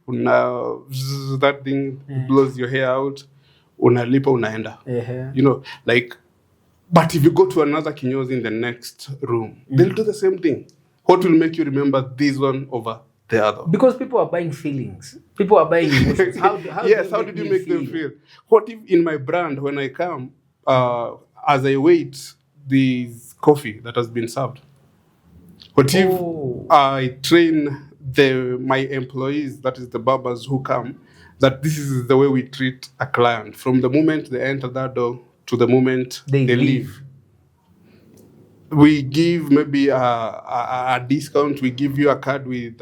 that thing blows your hair out, unalipa, unaenda. You know, like, but if you go to another kinyozi in the next room, they'll do the same thing. What will make you remember this one over the other? Because people are buying feelings. People are buying emotions. How did you make them feel? What if in my brand, when I come, as I wait, this coffee that has been served? What if I train my employees, that is the barbers who come, that this is the way we treat a client from the moment they enter that door to the moment they leave? We give maybe a discount. We give you a card with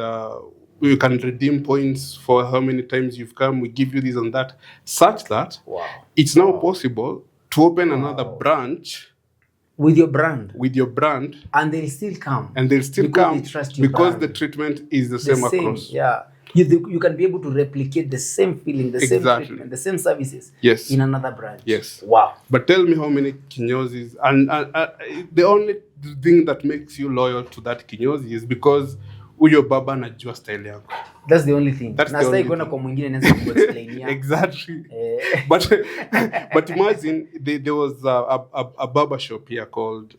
you can redeem points for how many times you've come. We give you this and that, such that it's now possible to open another branch with your brand. And they'll still come. Because they trust your brand. The treatment is the same across. Yeah. You can be able to replicate the same feeling, the same treatment, the same services in another branch. Yes. Wow. But tell me how many kinyozis, and the only thing that makes you loyal to that kinyozi is because uyo baba anajua style yako. That's the only thing. Kwa mwingine naweza kuexplain ya. Exactly. But imagine there was a barber shop here called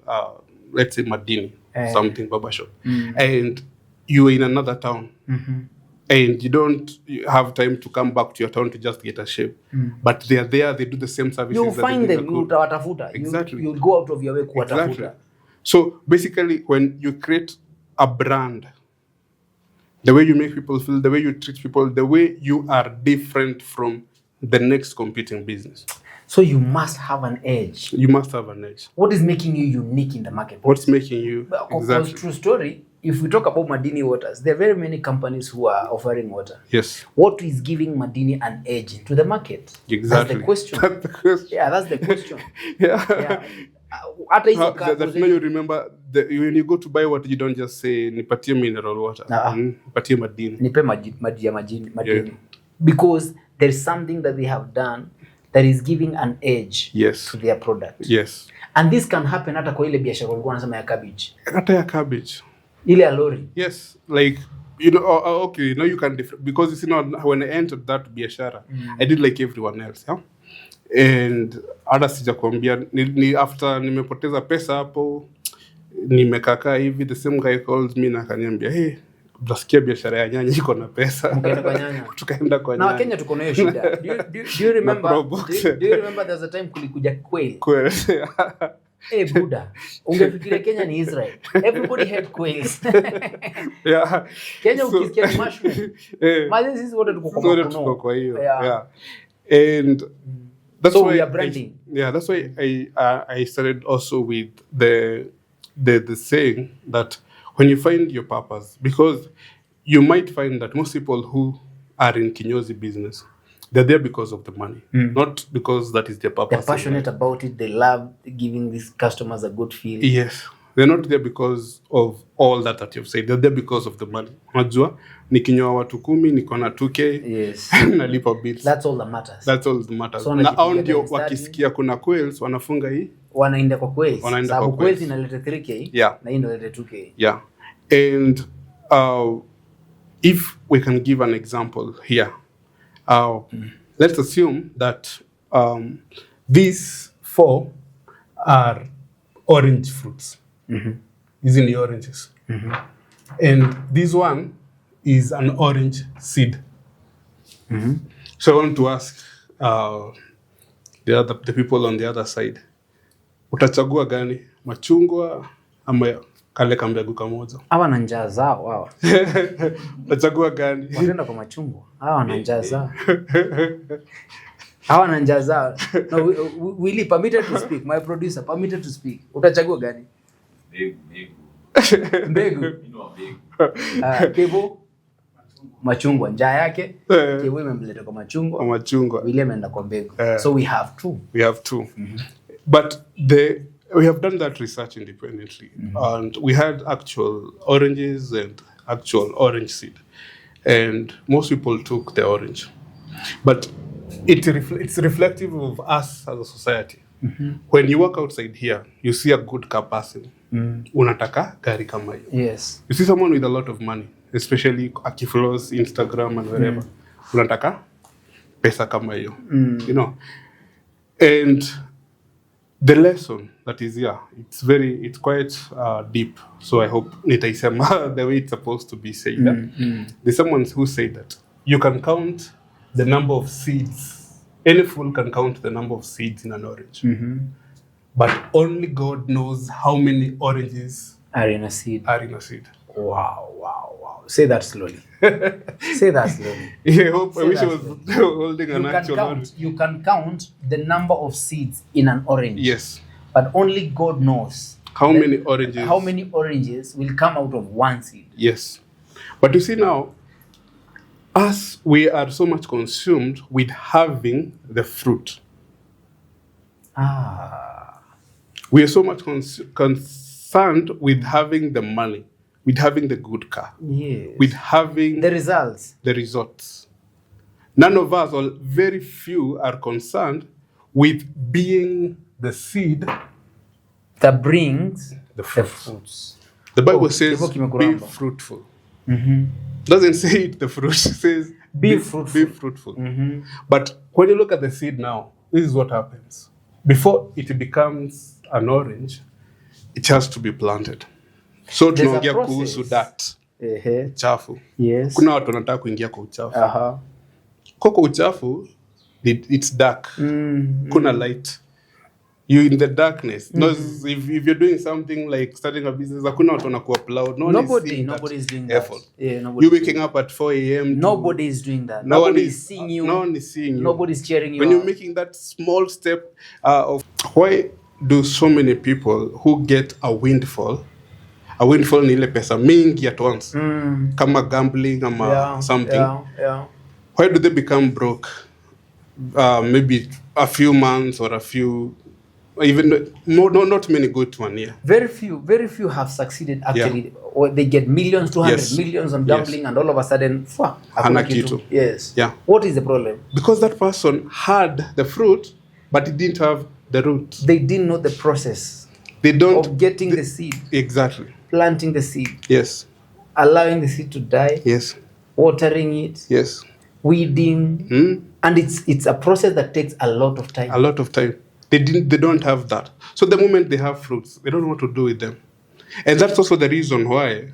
let's say Madini, something barber shop. And you were in another town. And you don't have time to come back to your town to just get a shave. But they are there, they do the same services. You'll find them, you utawatafuta. Exactly. You'll go out of your way kuwatafuta. Exactly. So basically, when you create a brand, the way you make people feel, the way you treat people, the way you are different from the next competing business. So you must have an edge. You must have an edge. What is making you unique in the market? What's making you exactly? True story. If we talk about Madini waters, there are very many companies who are offering water. Yes. What is giving Madini an edge to the market? Exactly. That's the question. That's the question. Yeah, that's the question. Yeah. That's when you remember when you go to buy water, you don't just say nipatie mineral water. Nipatie Madini. Nipe maji ya Madini. Because there's something that they have done that is giving an edge to their product. Yes. And this can happen hata kwa ile biashara walikuwa wanasema ya cabbage. Hata ya cabbage. Ile ya lori. Yes, like you know, okay, now you can because you see now when I entered that biashara, I did like everyone else, yeah. And hata sijakwambia ni after nimepoteza pesa hapo, nimekaka hivi, the same guy calls me na akaniambia, hey, unasikia biashara ya nyanya iko na pesa. Mkaenda kwa nyanya. Tukaenda kwa nyanya. Na Kenya tuko na hiyo shida. Do you remember? Do you remember there's a time kulikuja quail? Hey Buddha, ungefikiria Kenya ni Israel. Everybody had quails. Yeah. Kenya ukisikia ni mushroom. Maana sisi wote tuko kwa hiyo. Yeah. And that's so why we are branding. That's why I started also with the saying that when you find your purpose, because you might find that most people who are in kinyozi business, they're there because of the money, not because that is their purpose. They're passionate about it. They love giving these customers a good feel. Yes. They're not there because of all that you've said. They're there because of the money. Unajua, nikinyoa watu 10, niko na 2K, yes. nalipa bills. That's all that matters. That's all that matters. So, na hao ndio wakisikia kuna quails, wanafunga hii. Wanaenda kwa quails. Sababu quails inaleta 3K, na hii inaleta 2K. Yeah. And if we can give an example here, let's assume that these 4 are orange fruits. These are the oranges. And this one is an orange seed. So I want to ask the people on the other side, utachagua gani? Machungwa ama kale kambegu kamoja? Hawa na njaa zao hawa. Utachagua gani? Wanaenda kwa machungwa. Hawa na njaa zao. Hawana njaa zao. No, Willy permitted to speak. My producer permitted to speak. Utachagua gani? Mbegu. Kevo machungwa. Njaa yake Kevo imemleta kwa machungwa. Willy ameenda kwa mbegu. So we have two. But we have done that research independently, and we had actual oranges and actual orange seed, and most people took the orange. But it's reflective of us as a society. When you walk outside here, you see a good car passing. Unataka gari kama hiyo. Yes. You see someone with a lot of money, especially akiflows Instagram and wherever. Unataka pesa kama hiyo. You know. And the lesson that is here, it's quite deep. So I hope nitaisema the way it's supposed to be said. There's someone who said that you can count the number of seeds. Any fool can count the number of seeds in an orange. But only God knows how many oranges are in a seed. Wow. Say that slowly. Say that slowly. Yeah, I wish I was holding an actual orange. You can count the number of seeds in an orange. Yes. But only God knows how many oranges will come out of one seed. Yes. But you see now, us, we are so much consumed with having the fruit. We are so much concerned with having the money, with having the good car, with having the results. None of us, or very few, are concerned with being the seed that brings the fruits. The Bible says, be fruitful. Doesn't say eat the fruit. It says, be fruitful. But when you look at the seed now, this is what happens. Before it becomes an orange, it has to be planted. So tunaongea kuhusu that. Uchafu. Yes. Kuna watu wanataka kuingia kwa uchafu. Kwa uchafu, it's dark. Kuna light. You in the darkness. No, if you're doing something like starting a business, hakuna watu wanakuwa proud. Nobody is doing that. You're waking up at 4 a.m. Nobody is doing that. Nobody is seeing you. No one is seeing you. Nobody is cheering you when you're making that small step of why do so many people who get a windfall ni ile pesa mingi at once, kama gambling or something. Why do they become broke? Maybe a few months or a few, even not many go to 1 year. Very few have succeeded actually. Or they get millions, 200 millions on gambling, and all of a sudden, hana kitu. Yes. Yeah. What is the problem? Because that person had the fruit, but he didn't have the root. They didn't know the process. Of getting the seed. Exactly. Planting the seed. Yes. Allowing the seed to die. Yes. Watering it. Yes. Weeding. And it's a process that takes a lot of time. They don't have that. So the moment they have fruits, they don't know what to do with them. And that's also the reason why,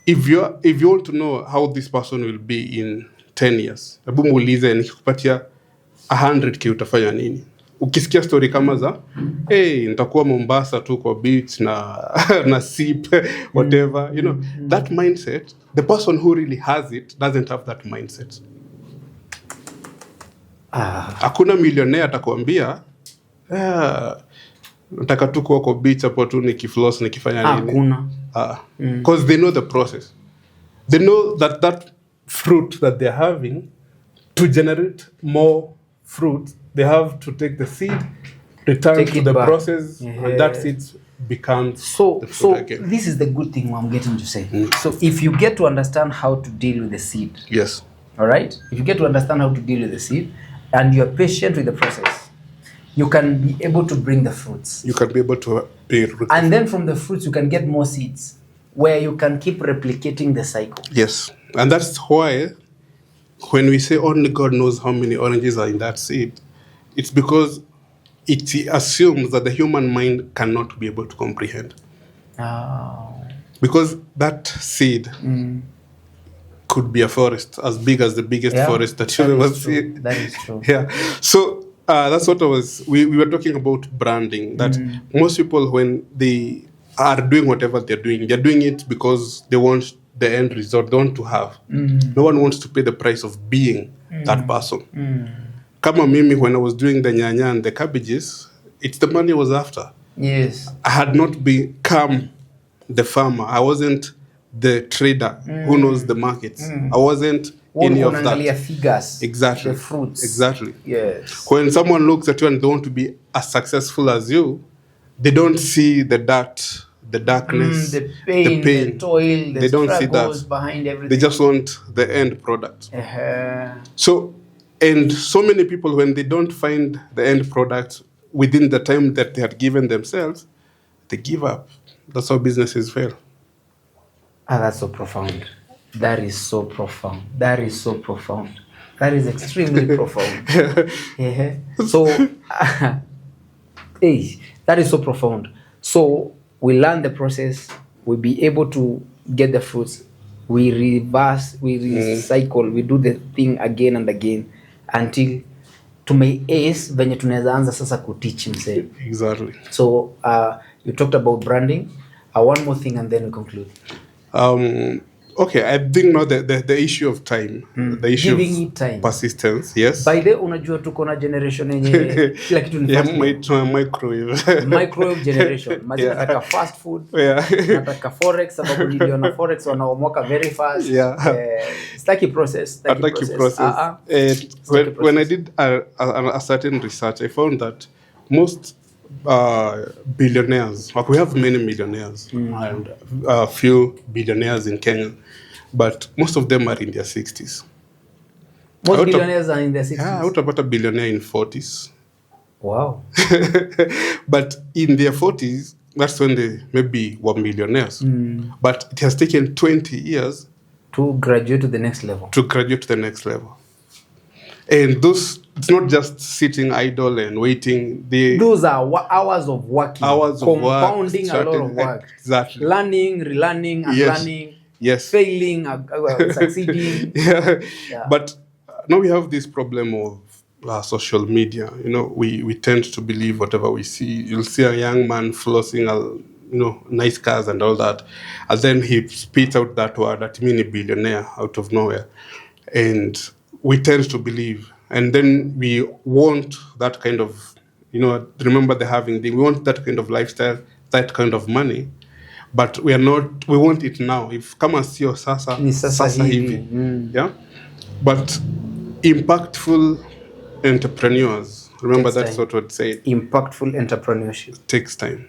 if you want to know how this person will be in 10 years, hebu muulize nikikupatia 100k utafanya nini? Ukisikia story kama za nitakuwa Mombasa tu kwa beach na sip whatever, you know, that mindset, the person who really has it doesn't have that mindset. Hakuna millionaire atakwambia nataka tu kuwa kwa beach hapo tu nikifloss nikifanya nini. Hakuna. Because they know the process. They know that fruit that they're having, to generate more fruit, they have to take the seed, return to the process, and that seed becomes the fruit again. This is the good thing I'm getting to say. So if you get to understand how to deal with the seed, yes, all right, if you get to understand how to deal with the seed and you're patient with the process, you can be able to bring the fruits. You can be able to and then from the fruits you can get more seeds where you can keep replicating the cycle. Yes, and that's why when we say only God knows how many oranges are in that seed, it's because it assumes that the human mind cannot be able to comprehend. Because that seed could be a forest as big as the biggest forest that you've ever seen. That is true. Yeah. So that's what we were talking about branding. That most people, when they are doing whatever they're doing it because they want the end result, they want to have. No one wants to pay the price of being that person. Kama mimi, when I was doing the nyanya and the cabbages, it's the money I was after. Yes. I had not become the farmer. I wasn't the trader who knows the markets. I wasn't any of that. Figures, exactly. The fruits. Exactly. Yes. When someone looks at you and they want to be as successful as you, they don't see the dirt, the darkness, the pain, the toil, the they don't see struggles that. behind everything. They just want the end product. So, and so many people, when they don't find the end product within the time that they had given themselves, they give up. That's how businesses fail. That's so profound. That is so profound. That is so profound. That is extremely profound. So, hey, that is so profound. So, we learn the process, we be able to get the fruits, we reverse, we recycle, we do the thing again and again until tume-ace venye tunaweza anza sasa kuteach msee. Exactly. So, you talked about branding. One more thing and then we conclude. Okay, I think now the issue of time, the issue giving of it time, persistence, yes. By the unajua tuko na generation yenye kila kitu ni fast. Microwave generation. Mazina nataka fast food. Nataka forex sababu niliona forex wanaomoka very fast. It's like a process. When I did a certain research, I found that most billionaires, like we have many millionaires and a few billionaires in Kenya, but most of them are in their 60s. Most billionaires are in their 60s? Yeah, I would about a billionaire in 40s. Wow. But in their 40s, that's when they maybe were millionaires. But it has taken 20 years to graduate to the next level. And those, it's not just sitting idle and waiting. Those are hours of working. Compounding a lot of work. Exactly. Learning, relearning, unlearning. Yes. Failing, succeeding. But now we have this problem of social media. You know, we tend to believe whatever we see. You'll see a young man flossing, nice cars and all that. And then he spits out that word, that mini billionaire out of nowhere. And we tend to believe, and then we want that kind of, remember the having thing. We want that kind of lifestyle, that kind of money, but we want it now. If come and see your sasa hivi. Yeah. But impactful entrepreneurs, remember that's what we'd say. Impactful entrepreneurship takes time.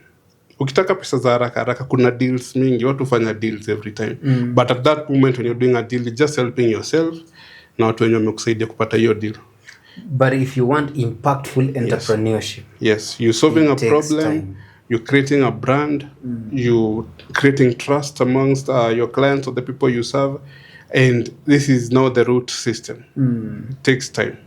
Ukitaka pesa za haraka kuna deals mingi, watu fanya deals every time. But at that moment when you're doing a deal, you're just helping yourself. Na watu wenye wamekusaidia kupata hiyo deal. But if you want impactful entrepreneurship, yes, you're solving a problem, you're creating a brand, you're creating trust amongst your clients or the people you serve, and this is now the root system. It takes time.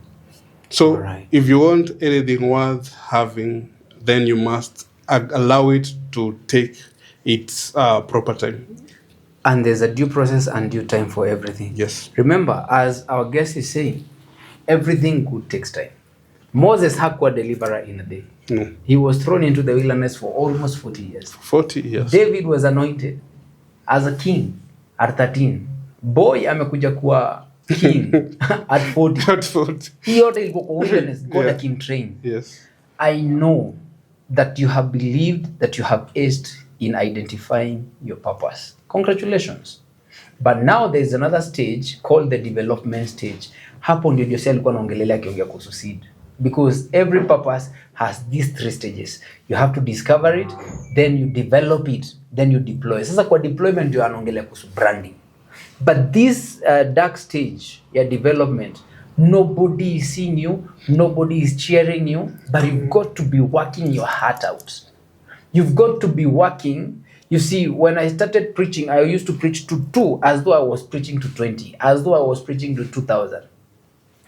So if you want anything worth having, then you must allow it to take its proper time. And there's a due process and due time for everything. Yes. Remember, as our guest is saying, everything good takes time. Moses hakuwa deliverer in a day. No. He was thrown into the wilderness for almost 40 years. 40 years. David was anointed as a king at 13. Boy amekuja kuwa king at 40. At 40. He yote ilikuwa kwa wilderness. God akimtrain. Yes. I know that you have believed that you have aced in identifying your purpose. Congratulations. But now there's another stage called the development stage. Hapo ndio Jose alikuwa anaongelelea akiongea kuhusu seed. Because every purpose has these 3 stages. You have to discover it, then you develop it, then you deploy. Sasa kwa deployment ndio anaongelea kuhusu branding. But this dark stage, your development, nobody is seeing you, nobody is cheering you, but you've got to be working your heart out. You've got to be working. You see, when I started preaching, I used to preach to 2 as though I was preaching to 20, as though I was preaching to 2,000.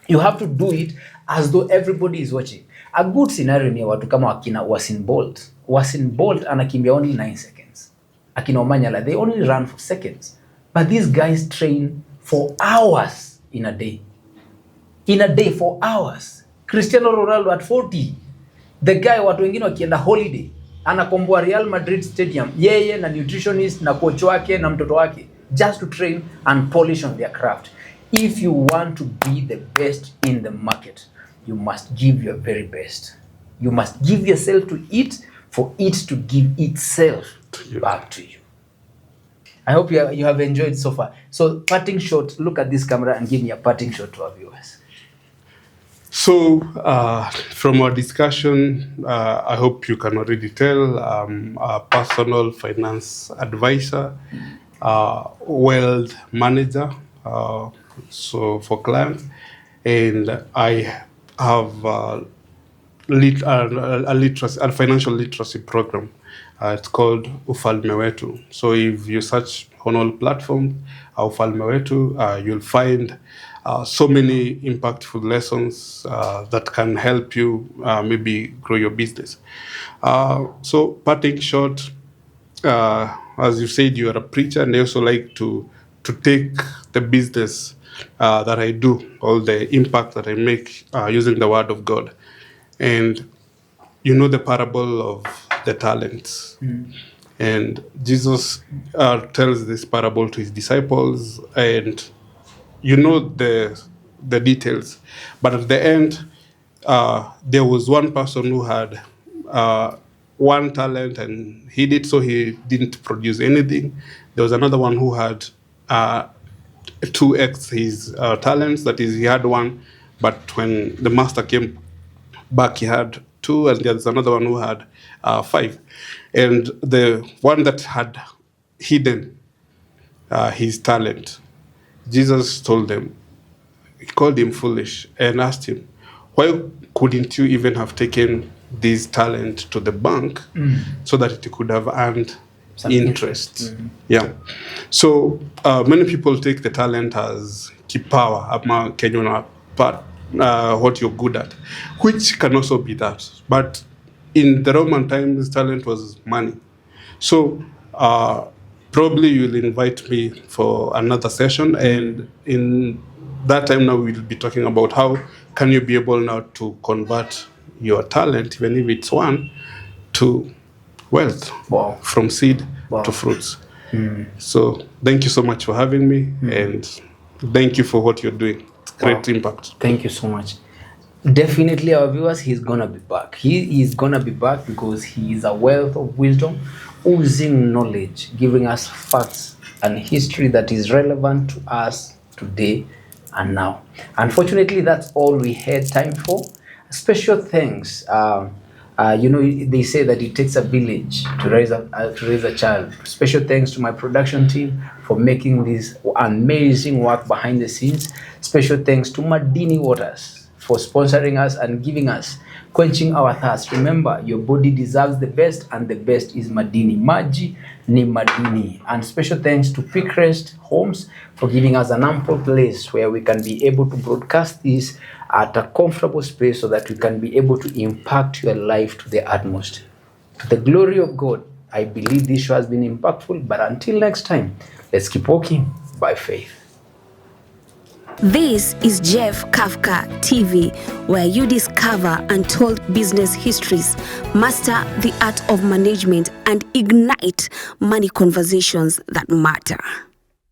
You have to do it as though everybody is watching. A good scenario ni watu kama wakina Usain Bolt. Usain Bolt anakimbia only 9 seconds. Akina Omanyala, they only run for seconds. But these guys train for hours in a day. In a day for hours. Cristiano Ronaldo at 40. The guy watu wengine wakienda holiday. Anakomboa Real Madrid Stadium, yeye na nutritionist na coach wake na mtoto wake, just to train and polish on their craft. If you want to be the best in the market, you must give your very best. You must give yourself to it for it to give itself back to you. I hope you have enjoyed so far. So parting shot, look at this camera and give me a parting shot to our viewers. So from our discussion, I hope you can already tell I'm a personal finance advisor, wealth manager, so for clients, and I have a financial literacy program. It's called Ufalme Wetu. So if you search on all platforms, Ufalme Wetu, you'll find so many impactful lessons that can help you maybe grow your business. So parting short, as you said, you are a preacher, and I also like to take the business that I do, all the impact that I make using the word of God. And you know the parable of the talents. And Jesus tells this parable to his disciples, and you know the details. But at the end, there was one person who had one talent and hid it, so he didn't produce anything. There was another one who had 2x his talents, that is, he had one, but when the master came back, he had 2, and there's another one who had 5. And the one that had hidden his talent, Jesus told them, he called him foolish and asked him, why couldn't you even have taken this talent to the bank so that it could have earned some interest? Yeah. So many people take the talent as kipawa, ama Kenyan part, what you're good at, which can also be that. But in the Roman times, talent was money. So probably you'll invite me for another session, and in that time now we'll be talking about how can you be able now to convert your talent, even if it's one, to wealth. Wow. From seed to fruits. So thank you so much for having me, and thank you for what you're doing. It's great impact. Thank you so much. Definitely, our viewers, he's gonna be back. He is gonna be back because he is a wealth of wisdom, oozing knowledge, giving us facts and history that is relevant to us today and now. Unfortunately, that's all we had time for. Special thanks. You know, they say that it takes a village to raise a child. Special thanks to my production team for making this amazing work behind the scenes. Special thanks to Madini Waters for sponsoring us and giving us, quenching our thirst. Remember, your body deserves the best, and the best is Madini. Maji ni Madini. And special thanks to Pickrest Homes for giving us an ample place where we can be able to broadcast this at a comfortable space so that we can be able to impact your life to the utmost. To the glory of God, I believe this show has been impactful, but until next time, let's keep walking by faith. This is JEPH Kafka TV, where you discover untold business histories, master the art of management, and ignite money conversations that matter.